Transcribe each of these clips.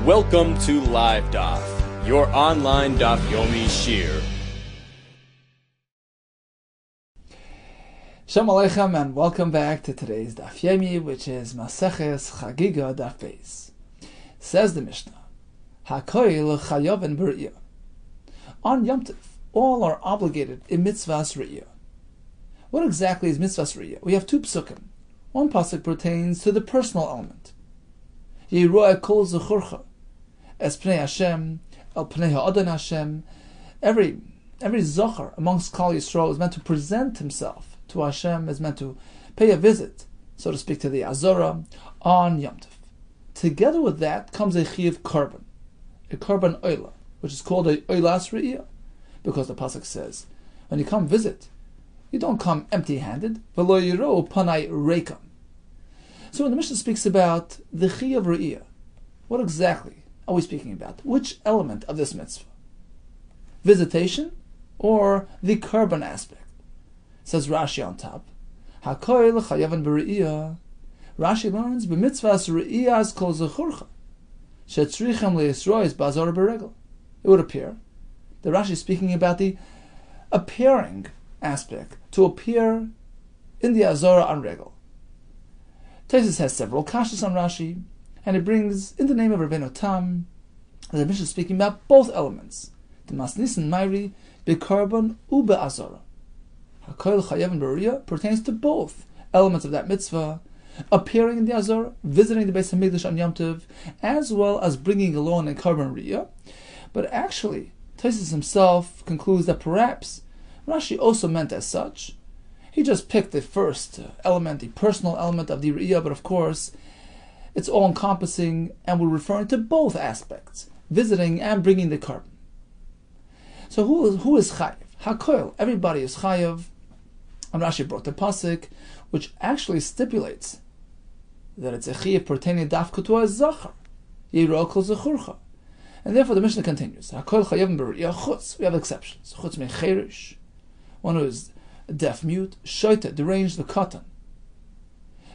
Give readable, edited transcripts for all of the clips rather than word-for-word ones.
Welcome to Live Daf, your online Daf Yomi Shir. Shalom Aleichem, and welcome back to today's Daf Yomi, which is Maseches CHAGGIGA Daf Beis. Says the Mishnah, HaKoil Chayaven B'Riyah. On Yom Tov, all are obligated in Mitzvahs Riyah. What exactly is Mitzvahs Riyah? We have two psukim. One pasuk pertains to the personal element. Yiroeh kol zechurcha, es pnei Hashem, el pnei ha'adon Hashem. Every zocher amongst Klal Yisrael is meant to present himself to Hashem, is meant to pay a visit, so to speak, to the Azorah on Yom Tov. Together with that comes a chiyuv korban, a korban oila, which is called a oilas re'iyah, because the pasuk says, when you come visit, you don't come empty-handed. V'lo yiro panai reikam. So when the Mishnah speaks about the chiyuv re'iyah, what exactly are we speaking about? Which element of this mitzvah? Visitation or the korban aspect? Says Rashi on top, HaKoil chayavan b're'iyah. Rashi learns, b'mitzvahs re'iyahs kol zechurcha, shetzrichem le'yisrois b'azor b'regel. It would appear that Rashi is speaking about the appearing aspect, to appear in the Azorah on regel. Tosfos has several kashas on Rashi, and it brings, in the name of Rabbeinu Tam, the Mishnah is speaking about both elements. The Masnisin Mairi, Bekorban Ube Azorah. HaKoil Chayavan B'Riyah pertains to both elements of that mitzvah, appearing in the Azorah, visiting the Beis HaMikdash on Yom Tov, as well as bringing along a korban riyah. But actually, Tosfos himself concludes that perhaps Rashi also meant as such. He just picked the first element, the personal element of the riyah, but of course, it's all-encompassing, and we're referring to both aspects, visiting and bringing the korban. So who is chayav? HaKoil, everybody is chayav. And Rashi brought the pasuk, which actually stipulates that it's a chiyuv pertaining dafka to a zachar, yiro kol zechurcha. And therefore the Mishnah continues, HaKoil chayav b'riyah chutz. We have exceptions. Chutz me cherish, one who is deaf mute, shoita, deranged, the katan.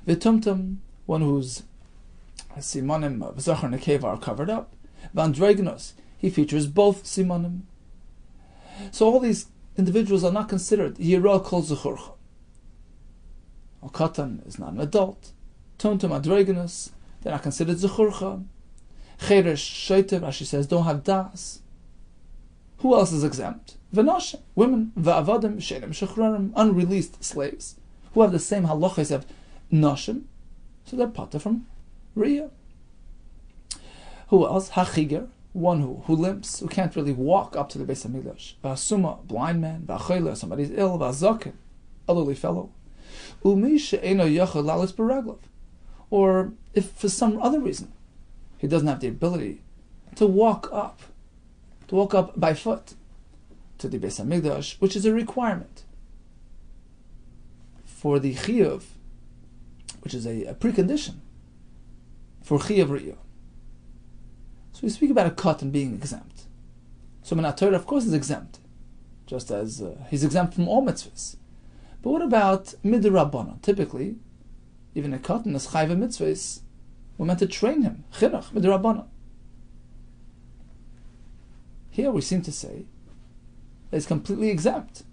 V'tumtum, one whose simanim of zachar and nekeva are covered up. V'andregnos, he features both simanim. So all these individuals are not considered yiro kol zechurcha. Al katan is not an adult. Tumtum andregnos, they're not considered zechurcha. Cheresh shoita, Rashi says, don't have das. Who else is exempt? V'nashim, women, v'avadim, she'enim shechrarim, unreleased slaves, who have the same halachas of nashim, so they're pata from riyah. Who else? Hachiger, one who limps, who can't really walk up to the Beis HaMikdash. V'asuma, blind man. V'achoyle, somebody's ill. V'azaken, elderly fellow. Umi she'eno yochel lalos b'raglav. Or if for some other reason he doesn't have the ability to walk up by foot to the Beis HaMikdash, which is a requirement for the chiyuv, which is a precondition for chiyuv riyah. So we speak about a katan being exempt. So Minat Torah, of course, is exempt, just as he's exempt from all mitzvahs. But what about midrabanan? Typically, even a katan is chayv mitzvahs. We're meant to train him, chinuch midrabanan. Here we seem to say that he's completely exempt.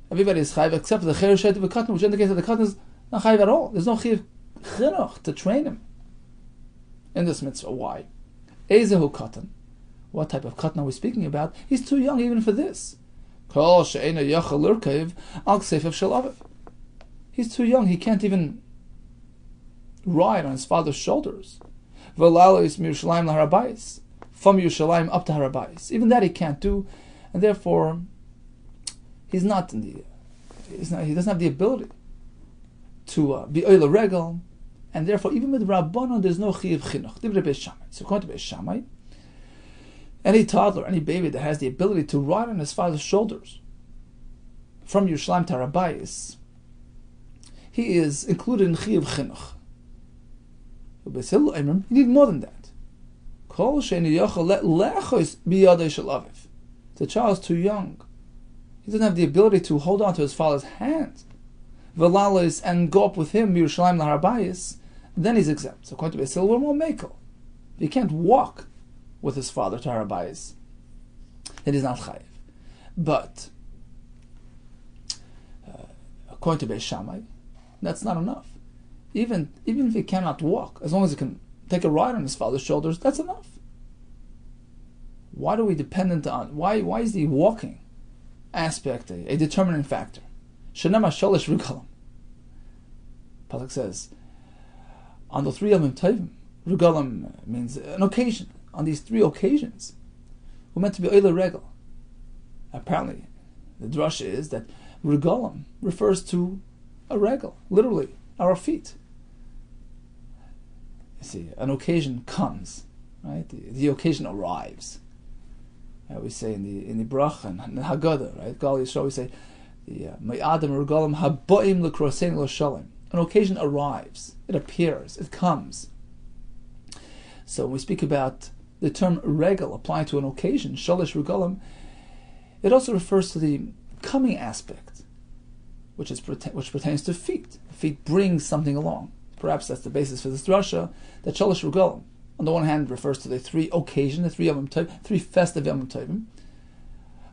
Everybody is chayv except for the cheresh of a katan, which indicates that the katan is not chayv at all. There's no chiyuv chinuch to train him in this mitzvah. Why? Ezehu katan. What type of katan are we speaking about? He's too young even for this. Kol she'ena yachal lurkev al ksefev shel aviv. He's too young. He can't even ride on his father's shoulders. V'lalos miYerushalayim laHarabayis, from Yerushalayim up to Harabayis. Even that he can't do, and therefore he doesn't have the ability to be oila regel. And therefore, even with Rabbanon, there's no chiyuv chinuch. So according to Beis Shammai, any toddler, any baby that has the ability to ride on his father's shoulders from Yerushalayim to Harabayis, he is included in chiyuv chinuch. Beis Hillel, you need more than that. The child is too young. He doesn't have the ability to hold on to his father's hand, and go up with him Yerushalayim laHarabayis. then he's exempt. So according to Beis Hillel, we're more mekel. If he can't walk with his father to Har Habayis, then he's not chayiv. But according to Beis Shammai, that's not enough. Even if he cannot walk, as long as he can take a ride on his father's shoulders, that's enough. Why do we dependent on? Why is the walking aspect a determining factor? Shenema shalish regalim. Pasuk says, on the 3 Yomim Tovim, regalim means an occasion. On these 3 occasions, we're meant to be oile regel. Apparently, the drasha is that regalim refers to a regel, literally our feet. You see, an occasion comes, right? The occasion arrives. We say in the Brach and the Haggadah, right? Gal Yisrael, we say, "Ma'adam regalim haboim lekrosein l'shalim." An occasion arrives, it appears, it comes. So when we speak about the term regel applying to an occasion, shalish regalim, it also refers to the coming aspect, which pertains to feet. Feet bring something along. Perhaps that's the basis for this drasha, that shalish regalim, on the one hand, refers to the 3 occasions, the 3 Yomim Tovim, 3 festive Yomim Tovim.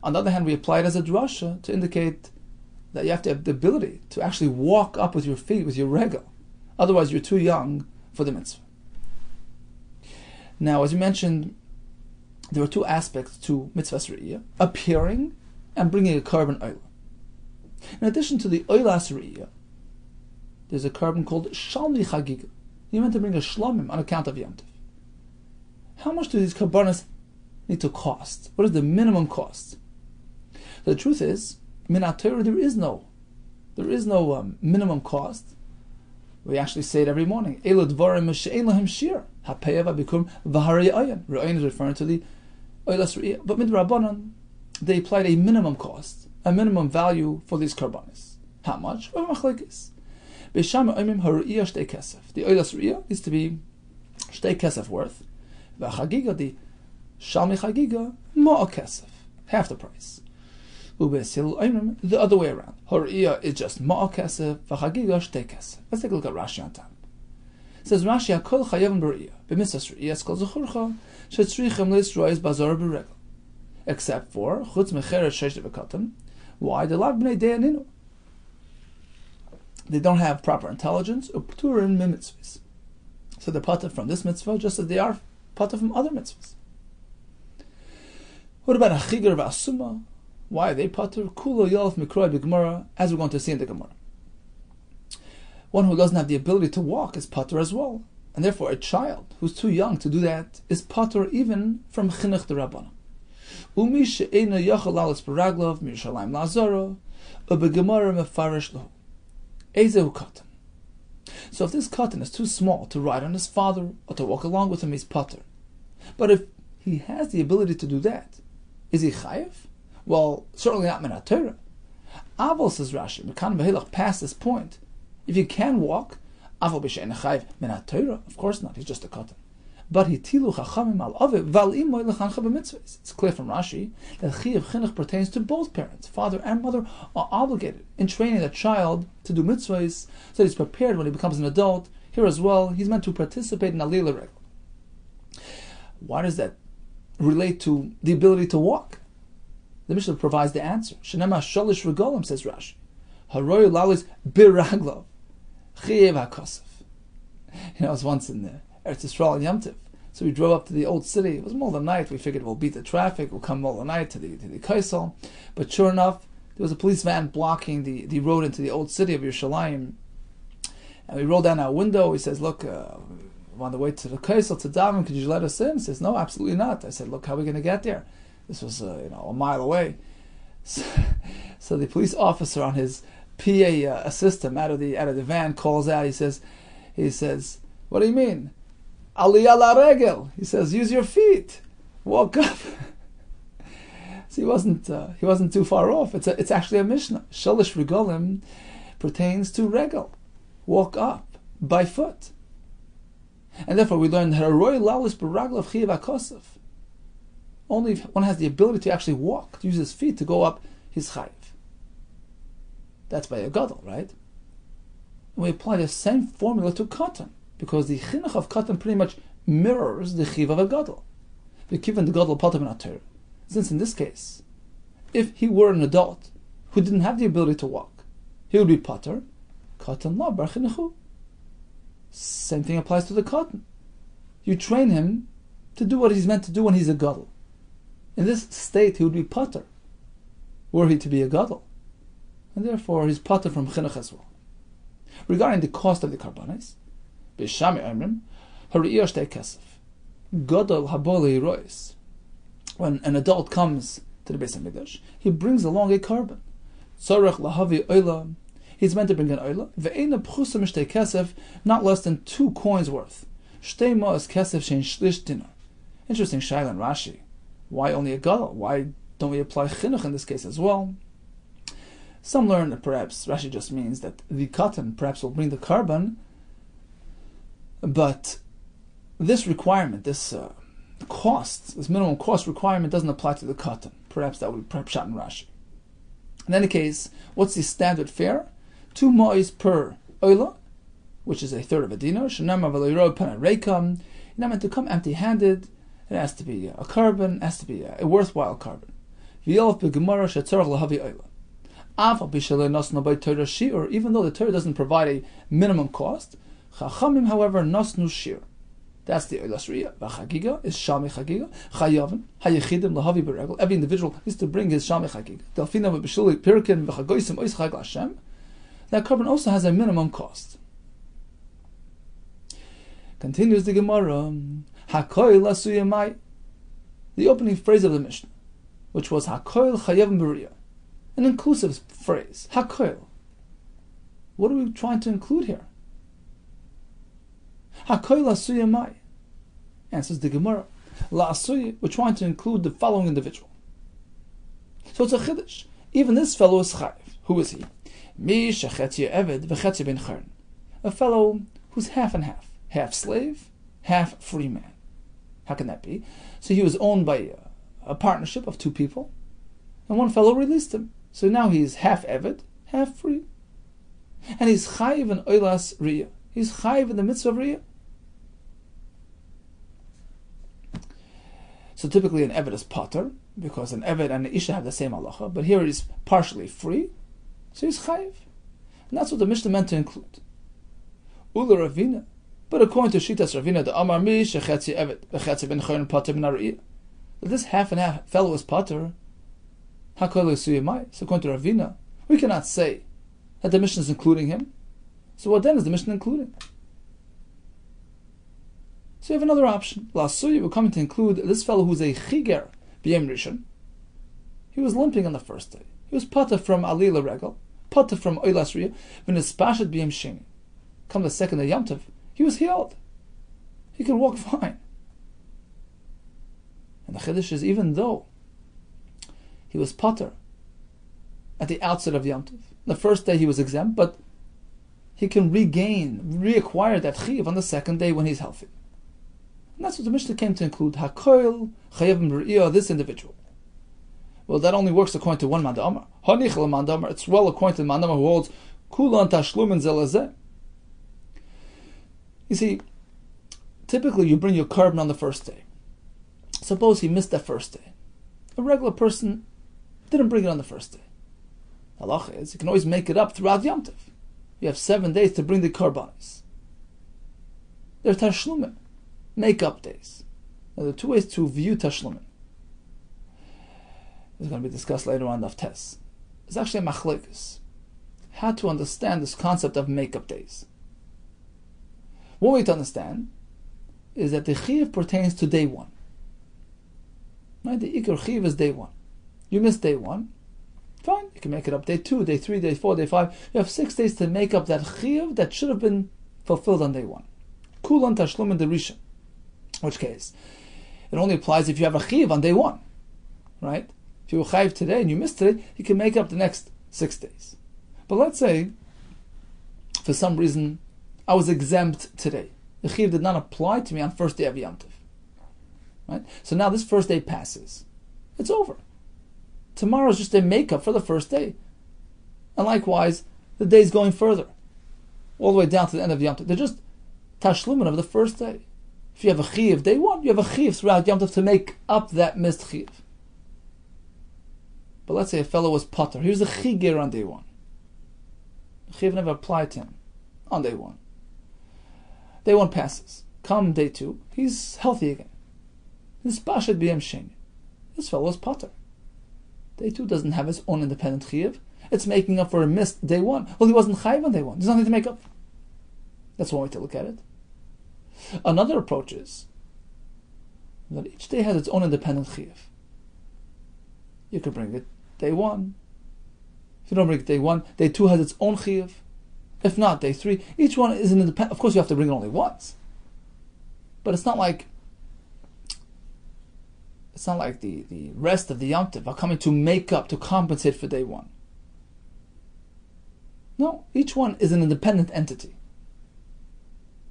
On the other hand, we apply it as a drasha to indicate that you have to have the ability to actually walk up with your feet, with your regel. Otherwise, you're too young for the mitzvah. Now, as you mentioned, there are 2 aspects to mitzvahs re'iyah: appearing and bringing a korban oila. In addition to the oilas re'iyah, there's a korban called shalmi CHAGGIGA. You're meant to bring a shlomim on account of Yom Tov. How much do these korbanos need to cost? What is the minimum cost? The truth is, min HaTorah, there is no minimum cost. We actually say it every morning. Elo dvarim she'ein lahem shir. Hapeyav abikum v'harei ayin. Re'ayin is referring to the oilas re'iyah. But midrabanan, they applied a minimum cost, a minimum value for these korbanos. How much? Machlekes. Beisham oimim hare'iyah shtei kesef. The oilas re'iyah is to be shtei kesef worth. V'chagiga, the shalmi chagiga, ma'a kesef, half the price. The other way around. Hare'iyah is just ma'a kesef, v'chagiga shtei kesef. Let's take a look at Rashi on time. It says Rashi, Hakol chayavim b're'iyah, b'mitzvahs re'iyah skol zechurcha, shetzrichem leisrois bazar b'regel. Except for chutz mecheret sheish v'katan. Why? The lav b'nei deyaninu. They don't have proper intelligence, upturin mimitzvahs. So they're patur from this mitzvah just as they are patur from other mitzvahs. What about a chigar v'asuma? Why are they patur? Kulo yalf mikroi b'gemara, as we're going to see in the Gemara. One who doesn't have the ability to walk is patur as well, and therefore a child who's too young to do that is patur even from chinuch d'Rabbanan. Umi she'eino yachal lalas b'raglav miYerushalayim la'azara u'b'gemara mefarish lahu ezehu katan. So if this katan is too small to ride on his father or to walk along with him, he's patur. But if he has the ability to do that, is he chayiv? Well, certainly not min HaTorah. Aval, says Rashi, Mekan Behilach, past this point, if you can walk, Aval b'she'en chayiv min HaTorah, of course not, he's just a katan. But hitilu chachamim al aviv val imoy lechancha b'mitzvahs. It's clear from Rashi that chiyuv chinuch pertains to both parents. Father and mother are obligated in training the child to do mitzvahs so he's prepared when he becomes an adult. Here as well, he's meant to participate in alila regel. Why does that relate to the ability to walk? The Mishnah provides the answer. Shenema shalish regalim, says Rashi. Haroy lalis biraglav chiyuv hakosef. I was once in there. Eretz Yisrael and Yom Tov. So we drove up to the old city. It was middle of the night. We figured we'll beat the traffic. We'll come middle of the night to the Kaisel. But sure enough, there was a police van blocking the road into the old city of Yerushalayim. And we rolled down our window. He says, look, we're on the way to the Kaisel, to Daven. Could you let us in? He says, no, absolutely not. I said, look, how are we going to get there? This was a mile away. So the police officer on his PA assistant out of the van calls out. He says, what do you mean? Aliyah la regel. He says, use your feet. Walk up. So he wasn't too far off. It's actually a Mishnah. Shalish regalim pertains to regel. Walk up by foot. And therefore we learn haroy lalis b'raglav chiyuv hakosef. Only if one has the ability to actually walk, to use his feet to go up, he's chayiv. That's by a gadol, right? And we apply the same formula to katan, because the chinuch of katan pretty much mirrors the chiv of a gadol. The kivan the gadol pater min haTorah. Since in this case, if he were an adult who didn't have the ability to walk, he would be pater. Katan la bar chinuchu. Same thing applies to the katan. You train him to do what he's meant to do when he's a gadol. In this state, he would be pater, were he to be a gadol, and therefore he's pater from chinuch as well. Regarding the cost of the karbanis, b'shami amrim hariyah shtei kesef gadol haboli rois. When an adult comes to the Beis Hamikdash, he brings along a carbon. Tzarech lahavi oila. He's meant to bring an oila. Ve'ena pchusa mishtei kesef, not less than 2 coins worth. Shtei ma'as kesef shein shlish dinar. Interesting shaila in Rashi. Why only a gadol? Why don't we apply chinuch in this case as well? Some learn that perhaps Rashi just means that the katan perhaps will bring the carbon, but this requirement, this this minimum cost requirement doesn't apply to the katan. Perhaps that would be pshat in Rashi. In any case, what's the standard fare? 2 ma'is per oila, which is 1/3 of a dinar. Shenamar v'leirod pana reikam. You're not meant to come empty-handed. It has to be a carbon. It has to be a worthwhile carbon. V'yolf b'gemara shetzarach lahavi oila. Av b'shalei nasnu by Torah shiur. Even though the Torah doesn't provide a minimum cost, Chachamim, however, nasnu shir. That's the oilas riyah. V'chagiga is shalmi chagiga. Chayavin hayechidim lahavi b'regel. Every individual needs to bring his shalmi chagiga. Delfina v'b'shuli pirkin v'chagoysim ois chag l'Hashem. That carbon also has a minimum cost. Continues the Gemara. Hakoil asuyamai. The opening phrase of the Mishnah, which was Hakoil chayavim b'riyah, an inclusive phrase. Hakoil. What are we trying to include here? Hakoil asuyamai. Answers the Gemara. La asuy. We're trying to include the following individual. So it's a chiddush. Even this fellow is chayiv. Who is he? Mi shechetzi eved v'chetzi ben chern. A fellow who's half and half. Half slave, half free man. How can that be? So he was owned by a partnership of 2 people, and one fellow released him. So now he's half eved, half free. And he's chayiv in oilas riyah. He's chayiv in the mitzvah of riyah. So typically an eved is pater, because an eved and an isha have the same halacha, but here he's partially free, so he's chayiv. And that's what the Mishnah meant to include. Ula Ravina. But according to Shitas Ravina, the Amar Mi shechetzi eved v'chetzi ben chayrin pater min hariyah, that this half and half fellow is pater. Hakol esuyamai. So according to Ravina, we cannot say that the Mishnah is including him. So what then is the Mishnah including? So you have another option. La'asuyi, we're coming to include this fellow who's a chiger b'yem rishon. He was limping on the first day. He was pater from alila regel, pater from oilas riyah, v'nispashet b'yem sheni. Come the second day Yom Tov, he was healed. He could walk fine. And the chiddush is, even though he was pater at the outset of Yom Tov, the first day he was exempt, but he can reacquire that chiyuv on the second day when he's healthy. And that's what the Mishnah came to include. Hakoil chayavim b'riyah, this individual. Well, that only works according to one man d'amar. Hanichel man d'amar. It's well according to the man d'amar who holds kulan tashlumin zelazeh. You see, typically you bring your carbon on the first day. Suppose he missed that first day. A regular person didn't bring it on the first day. Halacha is, you can always make it up throughout Yom Tov. You have 7 days to bring the karbanis. They're tashlumin, make-up days. Now, there are 2 ways to view tashlumin. This is going to be discussed later on Daf Tes. It's actually a machlokes. How to understand this concept of make-up days. One way to understand is that the chiyuv pertains to day 1. Right? The ikar chiyuv is day 1. You missed day 1, fine. You can make it up day 2, day 3, day 4, day 5. You have 6 days to make up that chiyuv that should have been fulfilled on day 1. Kulan tashlum in the rishon. In which case, it only applies if you have a chiyuv on day 1. Right? If you were chayiv today and you missed today, you can make up the next 6 days. But let's say, for some reason, I was exempt today. The chiyuv did not apply to me on first day of Yom Tov. Right? So now this first day passes. It's over. Tomorrow is just a makeup for the first day. And likewise, the days going further, all the way down to the end of Yom Tov. They're just tashlumin of the first day. If you have a chiyuv day one, you have a chiyuv throughout Yom Tov to make up that missed chiyuv. But let's say a fellow was potter. He was a chigir on day one. The chiyuv never applied to him on day one. Day one passes. Come day two, he's healthy again. This bashet b'yem sheni. This fellow was potter. Day two doesn't have its own independent chiyuv. It's making up for a missed day one. Well, he wasn't chayiv on day one. There's nothing to make up. That's one way to look at it. Another approach is that each day has its own independent chiyuv. You could bring it day one. If you don't bring it day one, day two has its own chiyuv. If not, day three. Each one is an independent. Of course, you have to bring it only once. But it's not like the rest of the Yom Tov are coming to make up, to compensate for day one. No, each one is an independent entity.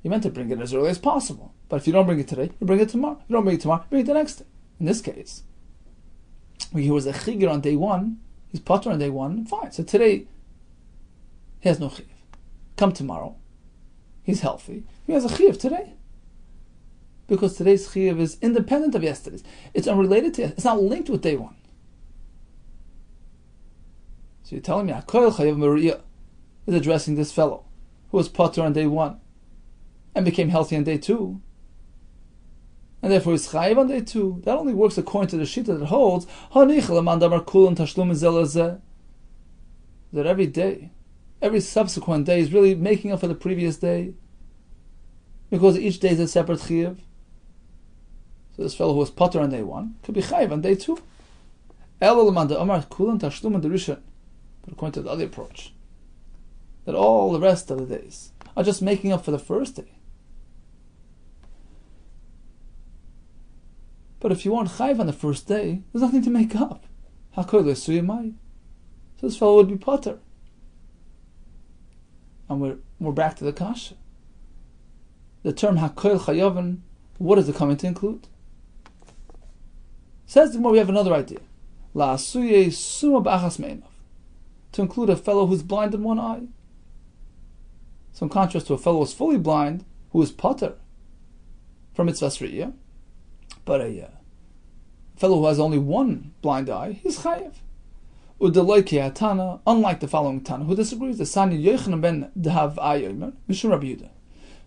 You meant to bring it as early as possible. But if you don't bring it today, you bring it tomorrow. If you don't bring it tomorrow, bring it the next day. In this case, when he was a chigir on day one, he's potter on day one, fine. So today, he has no chiyuv. Come tomorrow, he's healthy. He has a chiyuv today. Because today's chiyuv is independent of yesterday's. It's unrelated to it. It's not linked with day one. So you're telling me, Hakoil Chayav Meriyah is addressing this fellow who was potter on day one and became healthy on day two, and therefore is chayiv on day two. That only works according to the shita that holds that every day, every subsequent day is really making up for the previous day, because each day is a separate chayiv. So this fellow who was potter on day one could be chayiv on day two. But according to the other approach, that all the rest of the days are just making up for the first day. But if you weren't chayiv on the first day, there's nothing to make up. So this fellow would be potter. And we're back to the kasha. The term hakoil chayavin, what is it coming to include? Says the more we have another idea. To include a fellow who's blind in one eye. So in contrast to a fellow who's fully blind, who is potter from mitzvahs riyah, but a fellow who has only one blind eye, he's chayiv. Unlike the following Tana, who disagrees, the Sani Yochanan ben Dahav Ayomer, Mishum Rabbi Yehuda.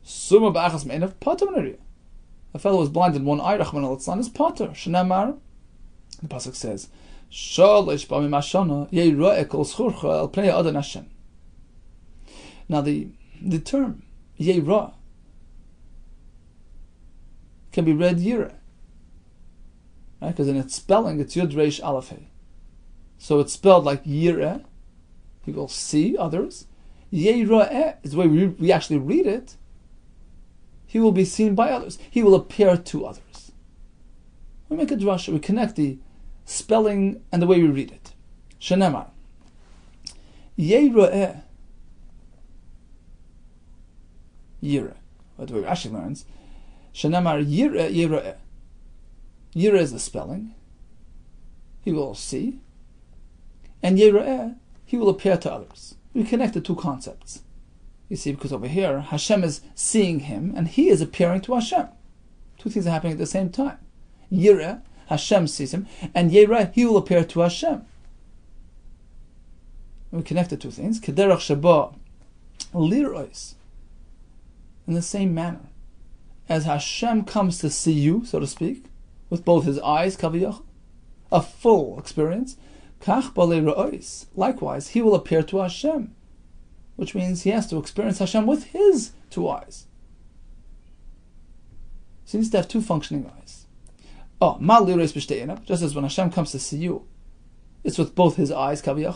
Suma ba'achas me'enav potter min. A fellow who is blind in one eye, Rachman al-Tzlan, is potter. Shnamar, the pasuk says, Shalish b'amim hashana yeira'eh kol schurcha el pnei ha'adan Hashem. Now the term yeira'eh can be read yireh, right? Because in its spelling, it's Yud Reish Aleph Hey. So it's spelled like yireh. He will see others. Yeira'eh is the way we actually read it. He will be seen by others. He will appear to others. We make a drasha. We connect the spelling and the way we read it. Shenemar. Yeira'eh. Yireh. But the way Rashi learns. Shenemar yireh yeira'eh. Yireh is the spelling. He will see. And Yera'eh, he will appear to others. We connect the two concepts. You see, because over here, Hashem is seeing him, and he is appearing to Hashem. Two things are happening at the same time. Yera'eh, Hashem sees him, and Yera'eh, he will appear to Hashem. We connect the two things. Kederach Sheba Lirois. In the same manner, as Hashem comes to see you, so to speak, with both his eyes, kaviyach, a full experience, likewise, he will appear to Hashem, which means he has to experience Hashem with his two eyes. So he needs to have two functioning eyes. Just as when Hashem comes to see you, it's with both his eyes, likewise,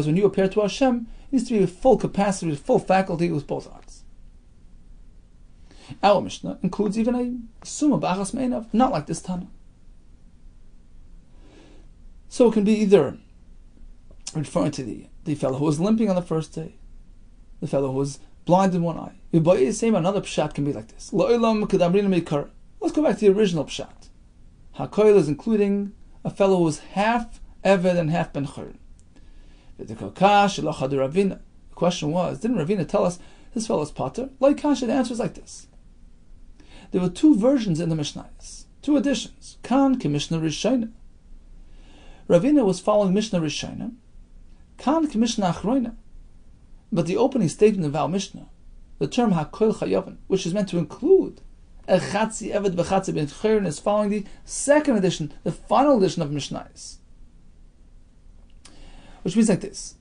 when you appear to Hashem, it needs to be with full capacity, with full faculty, with both eyes. Our Mishnah includes even a summa b'achas me'enav, not like this Tana. So it can be either referring to the fellow who was limping on the first day, the fellow who was blind in one eye. Another pshat can be like this. Let's go back to the original pshat. Hakoil is including a fellow who was half Eved and half Ben Chur. The question was, didn't Ravina tell us this fellow is potter? Like Kasha, the answer is like this. there were two versions in the Mishnayos, two editions. Kan ke Mishnah Rishona. Ravina was following Mishnah Rishona. Kan ke Mishnah Achroina. But the opening statement of our Mishnah, the term Hakoil Chayavan, which is meant to include a Chatzi Eved V'Chatzi Ben Chayrin, is following the second edition, the final edition of Mishnayos. Which means like this.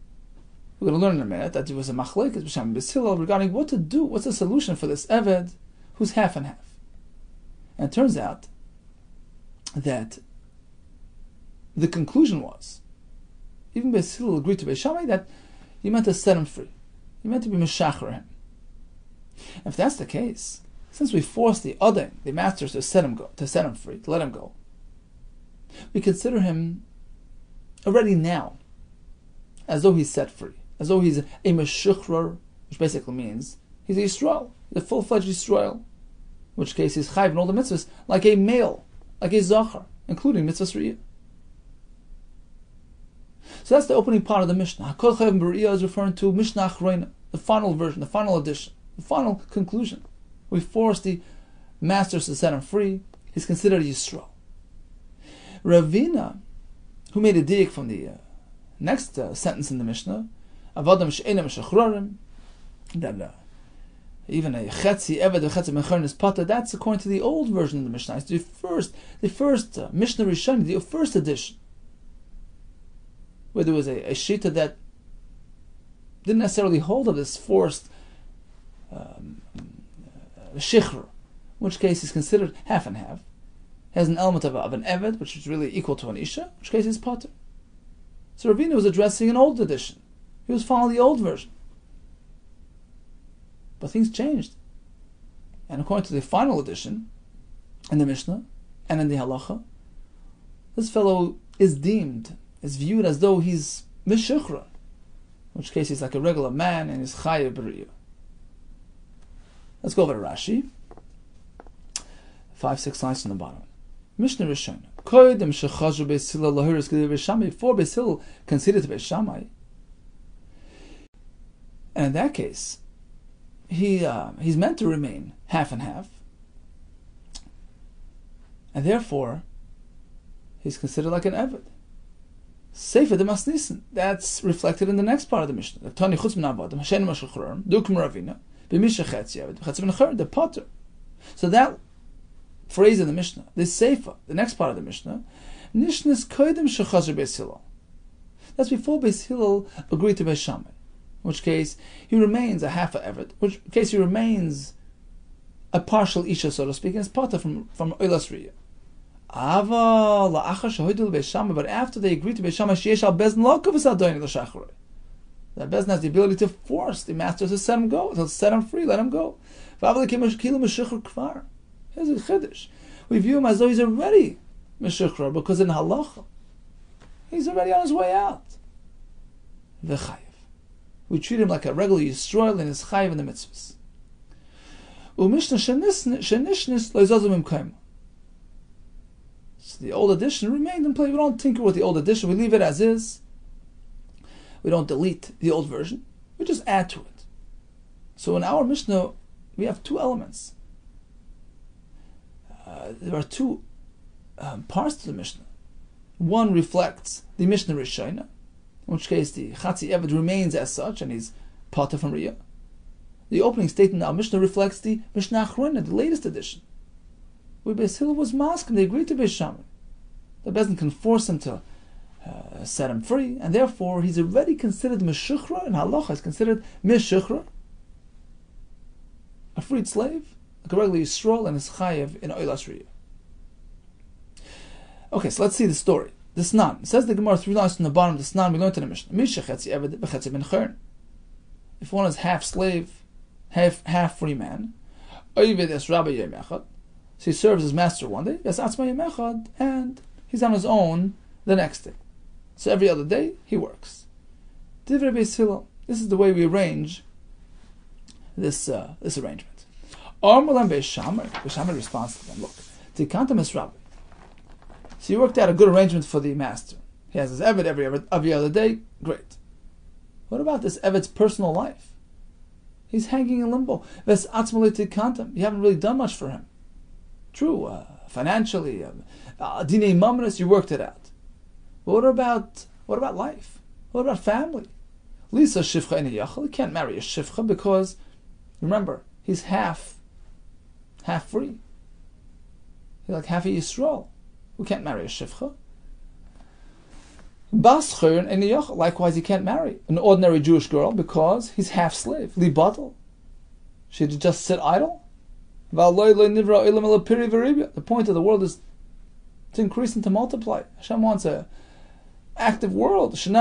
We're going to learn in a minute that there was a machlekes b'Shem Beis Hillel regarding what to do, what's the solution for this Eved who's half and half. And it turns out that the conclusion was, even Beis Hillel agreed to Beis Shammai that you meant to set him free. You meant to be Meshacher him. And if that's the case, since we forced the Odin, the masters, to set him free, to let him go, we consider him already now as though he's set free, as though he's a Meshuchrar, which basically means he's a Yisrael, he's a full-fledged Yisrael, in which case he's chayv in all the mitzvahs, like a male, like a Zachar, including mitzvahs Riyah. So that's the opening part of the Mishnah. Hakol Chayv B'Riyah is referring to Mishnah Achroina, the final version, the final edition, the final conclusion. We force the masters to set him free. He's considered a Yisrael. Ravina, who made a diak from the next sentence in the Mishnah, Avadam She'enem Shechrorim, that even a Chetzi Eved V'Chetzi Ben Chayrin is Pata, that's according to the old version of the Mishnah. It's the first Mishnah Rishon, the first edition, where there was a shita that didn't necessarily hold of this forced shikhr, in which case is considered half and half, has an element of an eved, which is really equal to an isha, in which case is potter. So Ravina was addressing an old edition. He was following the old version. But things changed. And according to the final edition, in the Mishnah, and in the Halacha, this fellow is viewed as though he's Meshuchra, in which case he's like a regular man and he's Chayav B'Riyah. Let's go over to Rashi. 5-6 lines from the bottom. Mishnah Rishon. Koydem shechazru Beis Hillel lahiris k'dei Beis Shammai. Before Beis Hillel conceded to Beis Shammai, and in that case, he's meant to remain half and half, and therefore he's considered like an eved. Sefer de Masnissen. That's reflected in the next part of the Mishnah. Tani chutz min avodim hashem mashachrorim dukum ravina b'misha chetzi eved b'chetzi v'nechar the potter. So that phrase in the Mishnah, this sefer, the next part of the Mishnah, nishnas koydem shechazur Beis Hillel. That's before Beis Hillel agreed to Beis Shammai, in which case he remains a half a eved, in which case he remains a partial isha, so to speak, and is potter from Oilas Riyah. But after they agreed to Beis Shammai, that Bezdin has the ability to force the masters to set him go, to set him free, let him go. Here's a chiddush. We view him as though he's already Meshuchra, because in halacha he's already on his way out. We treat him like a regular Yisrael and his chayiv in the mitzvahs. So the old edition remained in place. We don't tinker with the old edition. We leave it as is. We don't delete the old version. We just add to it. So in our Mishnah, we have two elements. There are two parts to the Mishnah. One reflects the Mishnah Rishona, in which case the Chatzi Eved remains as such, and he's potter from Riyah. The opening statement of our Mishnah reflects the Mishnah Achrona, the latest edition, where Beis Hillel was masking. They agreed to Beis Shammai. The Bezdin can force him to set him free, and therefore he's already considered Meshuchra, and Halacha is considered Meshuchra, a freed slave, like a regular Yisrael, and is Chayev in Oilas Riyah. Okay, so let's see the story. The Snan. It says the Gemara 3 lines from the bottom of the Snan, we learned in the Mishnah. Misha Chetzi Eved B'Chetzi Ben Chayrin. If one is half slave, half free man, Oyved es Rabbi Yehuda. So he serves his master one day, and he's on his own the next day. So every other day he works. Divrei Beis Hillel. This is the way we arrange this arrangement. Beis Shammai responds to them, look, Tikantam es Rabbi. So you worked out a good arrangement for the master. He has his Eved every other day. Great. What about this Eved's personal life? He's hanging in limbo. You haven't really done much for him. True, financially, dinei mamras, you worked it out. But what about life? What about family? Lisa shivcha in a yachal, he can't marry a shivcha because, remember, he's half free. He's like half a Yisrael. We can't marry a shivcha. Bas chayrin in a yachal, likewise, he can't marry an ordinary Jewish girl because he's half slave. Li batal. She'd just sit idle. The point of the world is to increase and to multiply. Hashem wants an active world. Hashem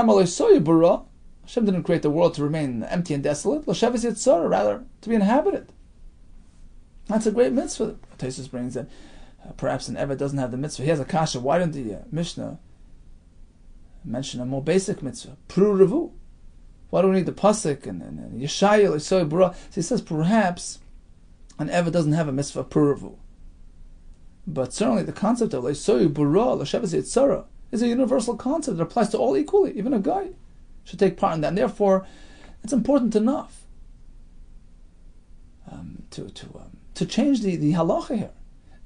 didn't create the world to remain empty and desolate. Rather, to be inhabited. That's a great mitzvah. Tosfos brings that perhaps an Eved doesn't have the mitzvah. He has a kasha. Why didn't the Mishnah mention a more basic mitzvah? Pru revu. Why do we need the pasuk and Yeshaya L'soy Bara? So he says perhaps an Eved doesn't have a mitzvah pru revu. But certainly the concept of L'soy Bara, L'shavas Yitzara, is a universal concept that applies to all equally. Even a guy should take part in that. And therefore, it's important enough to change the halacha here.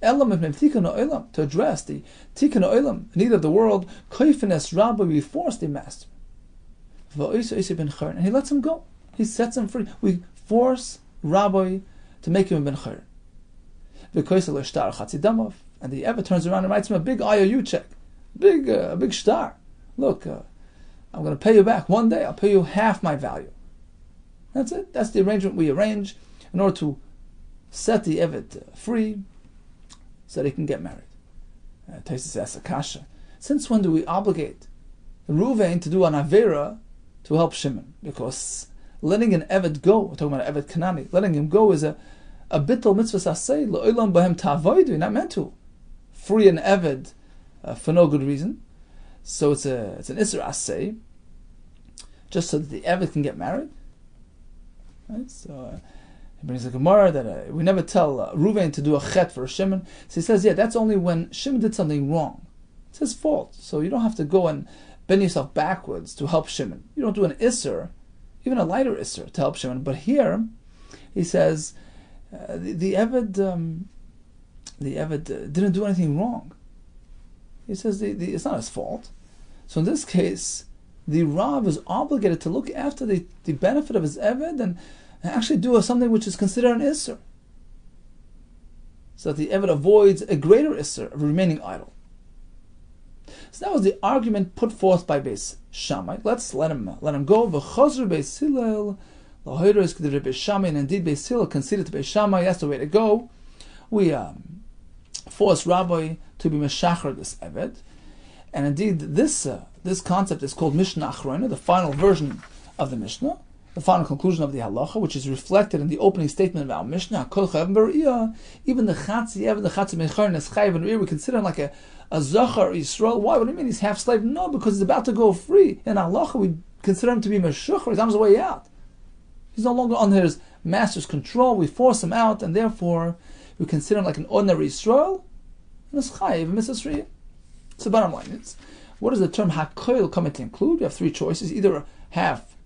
To address the tikkun olam, need of the world, koifines rabbi, we force the master. And he lets him go. He sets him free. We force rabbi to make him a ben chayr. And the Eved turns around and writes him a big IOU check. A big star. Look, I'm going to pay you back. One day I'll pay you half my value. That's it. That's the arrangement we arrange in order to set the Eved free so that he can get married. Tosfos asks a kasha. Since when do we obligate Reuven to do an avera to help Shimon? Because letting an Eved go, we're talking about an Eved Kanani, letting him go is a bittul mitzvah saseh, lo'olam bahem ta'avoidu, you're not meant to free an Eved for no good reason. So it's an Isser Aseh, just so that the Eved can get married. Right? So he brings a Gemara that we never tell Reuven to do a chet for a Shimon. So he says, that's only when Shimon did something wrong. It's his fault. So you don't have to go and bend yourself backwards to help Shimon. You don't do an Isser, even a lighter Isser, to help Shimon. But here, he says, the Eved didn't do anything wrong. He says it's not his fault. So in this case, the Rav is obligated to look after the benefit of his Eved and actually do something which is considered an Isser, so that the Eved avoids a greater Isser of remaining idle. So that was the argument put forth by Beis Shammai. Let's let him go. V'chazru Beis Hillel l'hoyro is k'divrei Beis Shammai, and indeed Beis Hillel conceded to Beis Shammai. That's the way to go. We force Rabbi to be meshachar this Eved, and indeed this concept is called Mishnah Achrona, the final version of the Mishnah, the final conclusion of the halacha, which is reflected in the opening statement of our Mishnah. Even the Chatzi Eved, the Chatzi Mechar, and Eschayv and Re'ir, we consider him like a Zachar Yisrael. Why? What do you mean he's half slave? No, because he's about to go free. In halacha, we consider him to be Meshuchar. He's on his way out. He's no longer under his master's control. We force him out, and therefore we consider him like an ordinary Yisrael. And Eschayv and Misasriya. So bottom line is, what does the term hakoil come to include? We have three choices: either half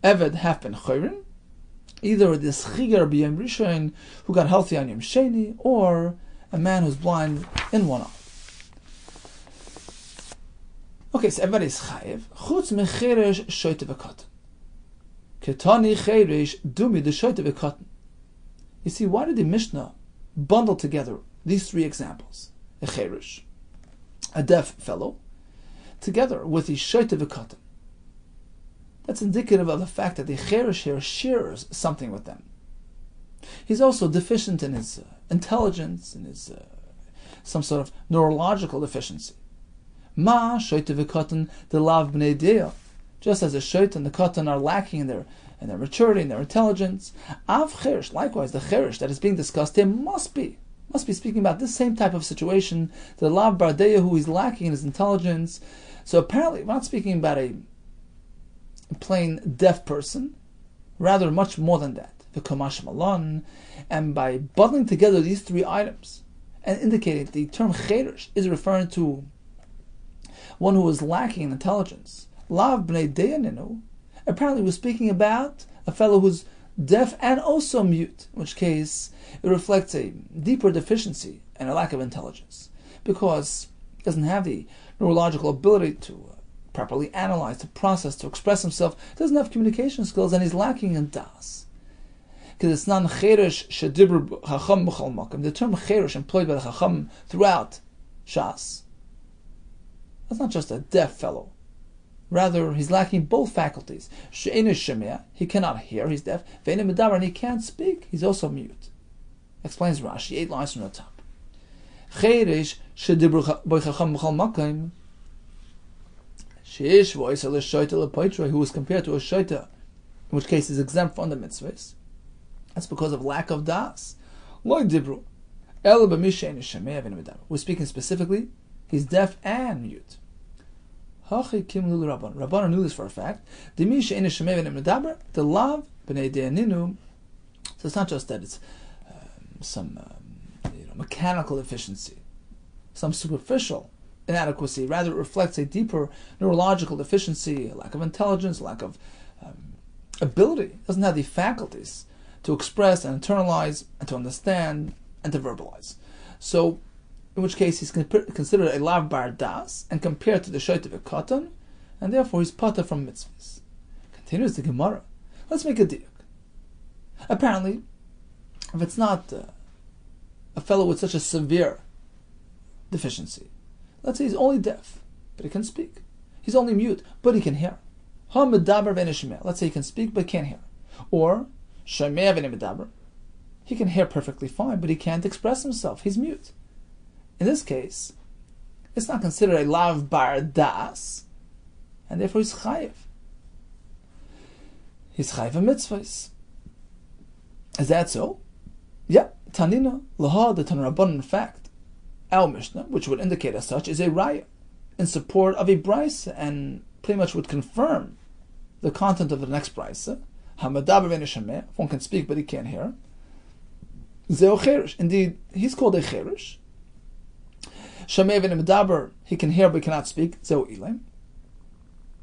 Eved, half ben chayrin, either the schigar b'yom rishon who got healthy on yom sheni, or a man who's blind in one eye. Okay, so everybody is chayiv. Chutz mecheresh shoyte v'katan. Ketani cheresh dumi de shoyte v'katan. You see, why did the Mishnah bundle together these three examples? A cheresh, a deaf fellow, together with the shoyte v'katan. That's indicative of the fact that the cheresh here shares something with them. He's also deficient in his intelligence, in his some sort of neurological deficiency. Ma shoyte v'katan de lav b'nei deah. Just as the shoyte and the katan are lacking in their maturity, in their intelligence, av cheresh, likewise the cheresh that is being discussed here must be speaking about this same type of situation, the lav bar deah, who is lacking in his intelligence. So apparently we're not speaking about a plain deaf person, rather much more than that. The Kamash Malon, and by bundling together these three items and indicating the term cheresh is referring to one who is lacking in intelligence. Lav b'nei deyaninu, apparently we're speaking about a fellow who's deaf and also mute, in which case it reflects a deeper deficiency and a lack of intelligence, because he doesn't have the neurological ability to properly analyze, to process, to express himself. He doesn't have communication skills, and he's lacking in das. Because it's not cheresh shedibur chacham b'chol makom. The term cheresh employed by the chacham throughout Shas, that's not just a deaf fellow. Rather, he's lacking both faculties. She'einu shemea, he cannot hear, he's deaf. Ve'einu medaber, and he can't speak, he's also mute. Explains Rashi, 8 lines from the top. Cheresh shedibur chacham b'chol makom. Sheish voice el shoita lepoitra, who is compared to a shoita, in which case is exempt from the mitzvahs. That's because of lack of das. We're speaking specifically, he's deaf and mute. Rabbanan knew this for a fact. The lav b'nei de'aninu. So it's not just that it's some mechanical deficiency, some superficial inadequacy. Rather, it reflects a deeper neurological deficiency, a lack of intelligence, a lack of ability. It doesn't have the faculties to express and internalize and to understand and to verbalize. So, in which case he's considered a lav bar das and compared to the shoit of a katan, and therefore he's pata from mitzvahs. Continues the Gemara. Let's make a diuk. Apparently, if it's not a fellow with such a severe deficiency, let's say he's only deaf, but he can speak. He's only mute, but he can hear. Let's say he can speak, but can't hear. Or he can hear perfectly fine, but he can't express himself. He's mute. In this case, it's not considered a lav bar das, and therefore he's chayiv. He's chayiv in mitzvahs. Is that so? Yeah. Tanina, laha, the Tanarabban, in fact, our Mishnah, which would indicate as such, is a raya in support of a brisa, and pretty much would confirm the content of the next brisa. If one can speak but he can't hear, zeo cherish. Indeed, he's called a cherish. Shamei v'nemedaber, he can hear but cannot speak, zeo ilim.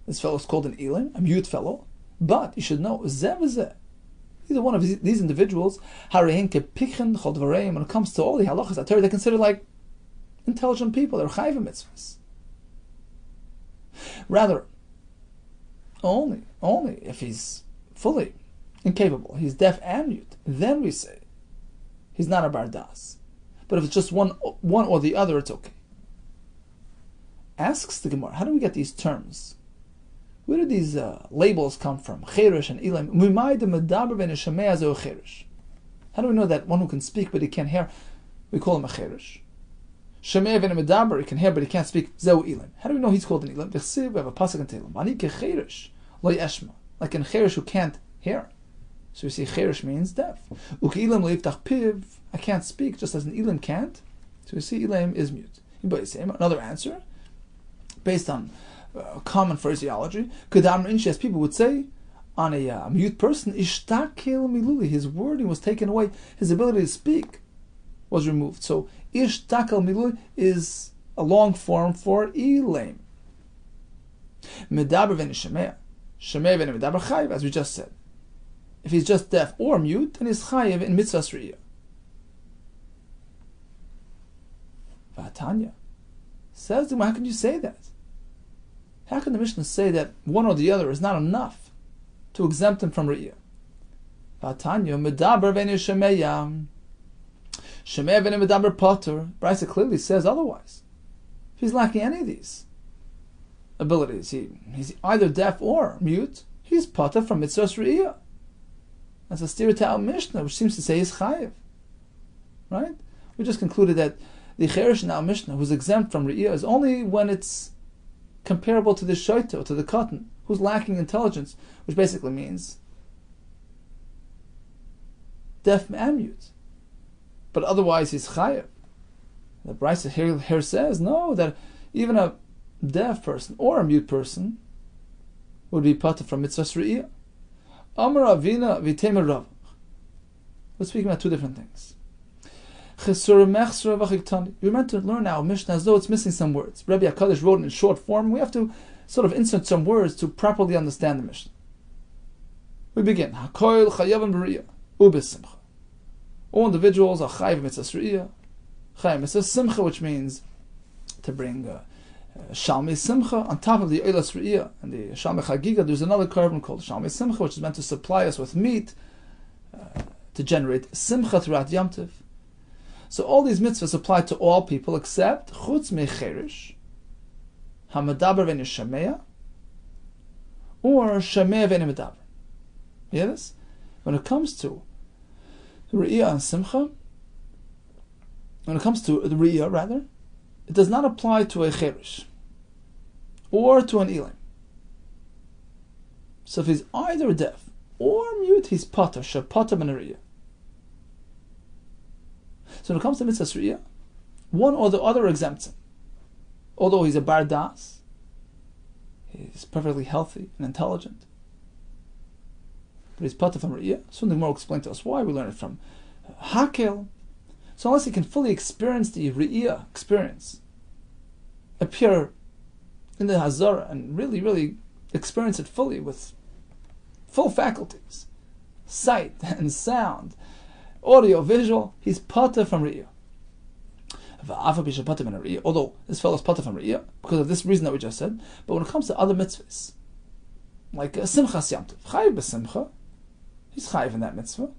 This fellow is called an ilim, a mute fellow. But you should know, zeh v'zeh, either one of these individuals, harein kepikchen chol dvareim, when it comes to all the halachas at Torah, they're considered like intelligent people. They're chayiv mitzvahs. Rather, only if he's fully incapable, he's deaf and mute, then we say he's not a bardas. But if it's just one or the other, it's okay. Asks the Gemara, how do we get these terms? Where do these labels come from? Cherish and ilim. How do we know that one who can speak but he can't hear, we call him a cherish? Shemei v'nemedaber, he can hear but he can't speak, zeu ilim. How do we know he's called an ilim? We have a pasuk in Tehillim. Ani kecherish lo yeshma. Like in cherish who can't hear. So we see cherish means deaf. Uki'ilim leiftach piv, I can't speak, just as an ilim can't. So we see ilim is mute. Another answer, based on common phraseology, kedam inches, people would say on a mute person, ishtakil miluli, his wording was taken away, his ability to speak was removed. So ishtakil miluli is a long form for ilim. Medaber v'nishameh. Shemei v'nemedaber chayiv, as we just said. If he's just deaf or mute, then he's chayiv in mitzvah sriyah. V'atanya says, how can you say that? How can the Mishnah say that one or the other is not enough to exempt him from riyah? V'atanya medaber v'nishameya. Shemei v'nemedaber potter. Brisa clearly says otherwise. If he's lacking any of these abilities, he's either deaf or mute, he's potter from mitzvah riyah. That's a steer to our Mishnah, which seems to say he's chayiv. Right? We just concluded that the cherish in our Mishnah, who's exempt from riyah, is only when it's comparable to the shoita, or to the cotton, who's lacking intelligence, which basically means deaf and mute. But otherwise he's chayiv. The Brisa here says, no, that even a deaf person or a mute person would be patur from mitzvah riyah. Amar Avina v'temer Rav. We're speaking about two different things. You're meant to learn our Mishnah as though it's missing some words. Rabbi HaKadosh wrote it in short form. We have to sort of insert some words to properly understand the Mishnah. We begin. Hakoil chayavim b'riyah u'b'simcha. All individuals are chayav mitzvahs riyah, chayav mitzvahs simcha, which means to bring shalmei simcha on top of the eilas riyah. And the shalmei CHAGGIGA, there's another carbon called shalmei simcha, which is meant to supply us with meat to generate simcha throughout Yom Tov. So all these mitzvahs apply to all people except chutz mecherish, hamadaber v'en shameya, or shameya v'en medaber. You hear this? When it comes to riyah and simcha, when it comes to the riyah, rather, it does not apply to a cherish or to an elim. So if he's either deaf or mute, he's pater, shepater ben riyah. So when it comes to mitzvahs riyah, one or the other exempts him. Although he's a bar das, he's perfectly healthy and intelligent, but he's pater from riyah. Soon the Gemara will explain to us why. We learn it from hakel. So unless he can fully experience the riyah experience, appear in the hazara and really experience it fully with full faculties, sight and sound, audio, visual, he's pater from riyah. Although this fellow is pater from riyah because of this reason that we just said, but when it comes to other mitzvahs, like simchas yom tov, chayiv b'simcha, he's chayiv in that mitzvah.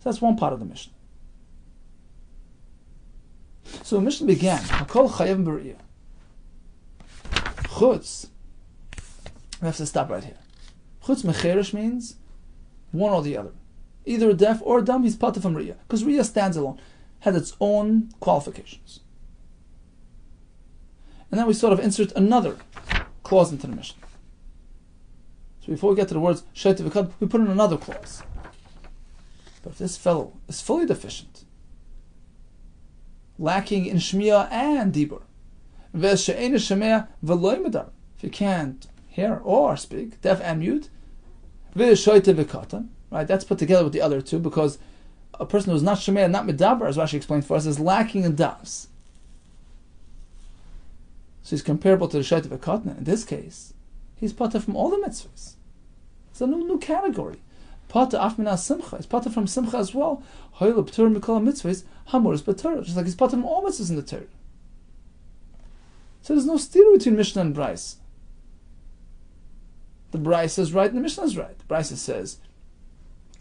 So that's one part of the Mishnah. So the Mishnah began, Hakol chayavim b'riyah. Chutz, we have to stop right here. Chutz mecherish means one or the other. Either deaf or dumb, he's pater from riyah. Because riyah stands alone, has its own qualifications. And then we sort of insert another clause into the Mishnah. So before we get to the words shayta v'kad, we put in another clause. But if this fellow is fully deficient, lacking in shmiya and dibur, if you can't hear or speak, deaf and mute, right? That's put together with the other two because a person who's not shemiah, not medaber, as Rashi explained for us, is lacking in das. So he's comparable to the shayta v'katna. In this case, he's pater from all the mitzvahs. It's a new category. Pater af min simcha. He's pater from simcha as well. Hoyle b'tur mikol mitzvahs hamur is b'tur. Just like he's pater from all mitzvahs in the Torah. So there's no steer between Mishnah and Bryce. The Bryce is right and the Mishnah is right. The Bryce says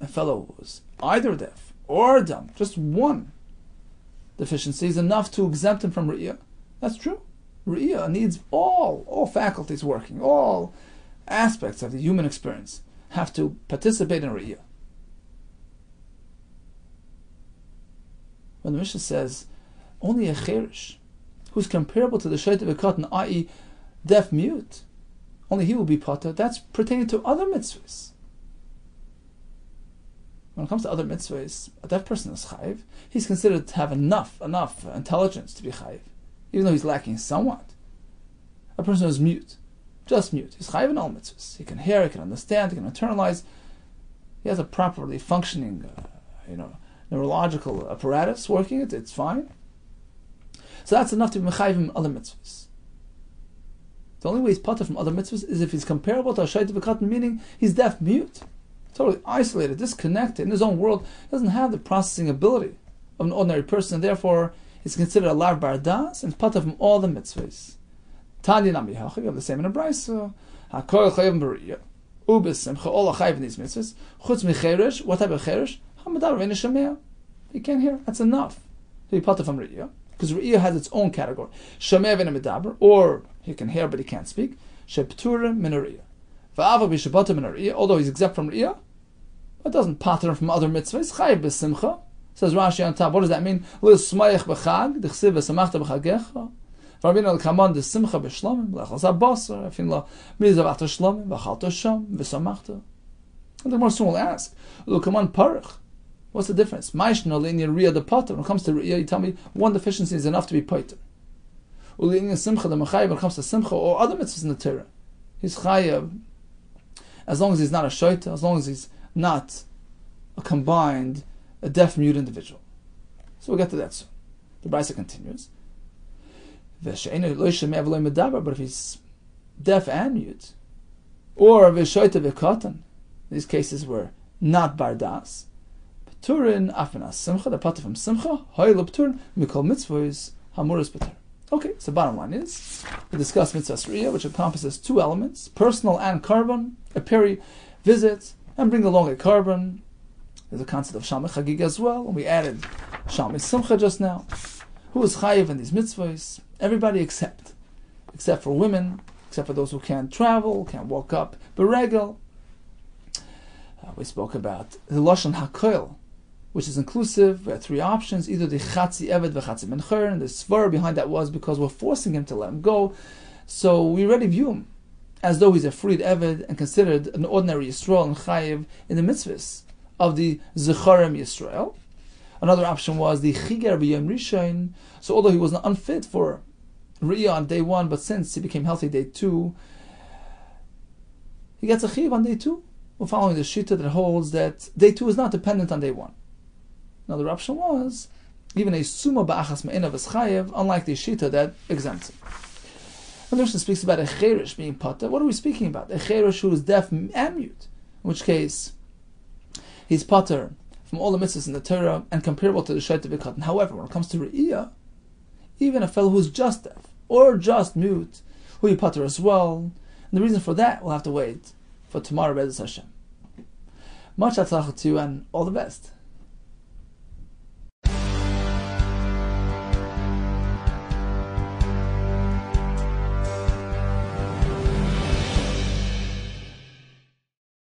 a fellow who's either deaf or dumb, just one deficiency is enough to exempt him from riyah. That's true. Riyah needs all faculties working, all aspects of the human experience have to participate in riyah. When the Mishnah says only a cherish who's comparable to the shayta v'katan, i.e. deaf mute, only he will be pater, that's pertaining to other mitzvahs. When it comes to other mitzvahs, a deaf person is chayiv. He's considered to have enough intelligence to be chayiv, even though he's lacking somewhat. A person who is mute, just mute, he's chayiv in all mitzvahs. He can hear, he can understand, he can internalize. He has a properly functioning, neurological apparatus working. It's fine. So that's enough to be mechayiv in other mitzvahs. The only way he's pater from other mitzvahs is if he's comparable to a shayta v'katan, meaning he's deaf mute, totally isolated, disconnected in his own world, doesn't have the processing ability of an ordinary person, and therefore he's considered a lav bar das and pater from all the mitzvahs. Tanya nami hachig, we have the same in a brayso. Hakoil chayavim b'riyah u'b'simcha, all chayiv in these mitzvahs. Chutz micherish, what type of cherish? Hamadar v'en shameya. He can't hear. That's enough to be pater from riyah, because riyah has its own category. Shameya v'en medaber, or he can hear but he can't speak. Sheptura min riyah. V'ava b'shabata min riyah, although he's exempt from riyah, that doesn't pater him from other mitzvahs. Chayiv b'simcha. Says Rashi on top. What does that mean? L'smayich b'chag, d'chsiv v'samachta b'chagecha. V'rabina l'kaman d'simcha b'shlamim, l'echal zabasar, afin la mizav achter shlamim, v'chalta sham, v'samachta. And the more soon will ask, l'kaman parich. What's the difference? Ma'ishna l'inyan riyah the pater. When it comes to riyah, you tell me one deficiency is enough to be pater. U'l'inyan simcha the mechayiv. When it comes to simcha or other mitzvahs in the Torah, he's chayiv as long as he's not a shayta, as long as he's not a combined, a deaf-mute individual. So we'll get to that soon. The Brisa continues. But if he's deaf and mute, or v'shoyte v'katan. These cases were not bardas. Paturin afinas simcha, the pater from simcha, hoyle paturin, mikol mitzvahs, hamuras patur. Okay, so bottom line is, we discuss mitzvahs riyah, which encompasses two elements, personal and carbon, a peri visit, and bring along a carbon. There's a concept of shalmei chagiga as well, and we added shalmei simcha just now. Who is chayiv in these mitzvahs? Everybody except for women, except for those who can't travel, can't walk up beregel. We spoke about the lashon hakoil, which is inclusive. We had three options: either the chatzi eved v'chatzi mencher, and the svara behind that was because we're forcing him to let him go. So we already view him as though he's a freed eved and considered an ordinary Yisrael and chayiv in the mitzvahs of the zecharim Yisrael. Another option was the chiger b'yom rishon. So although he was not unfit for riyah on day one, but since he became healthy day two, he gets a chiv on day two. We're following the shita that holds that day two is not dependent on day one. Another option was even a summa ba'achas me'inav is chayev, unlike the shita that exempts him. When the Mishnah speaks about a cherish being pater, what are we speaking about? A cherish who is deaf and mute, in which case he's pater from all the mitzvahs in the Torah and comparable to the shayta v'katan. However, when it comes to re'iyah, even a fellow who's just deaf or just mute, who you pater as well, and the reason for that we'll have to wait for tomorrow, Be'ez Hashem. Much hatzlacha to you and all the best.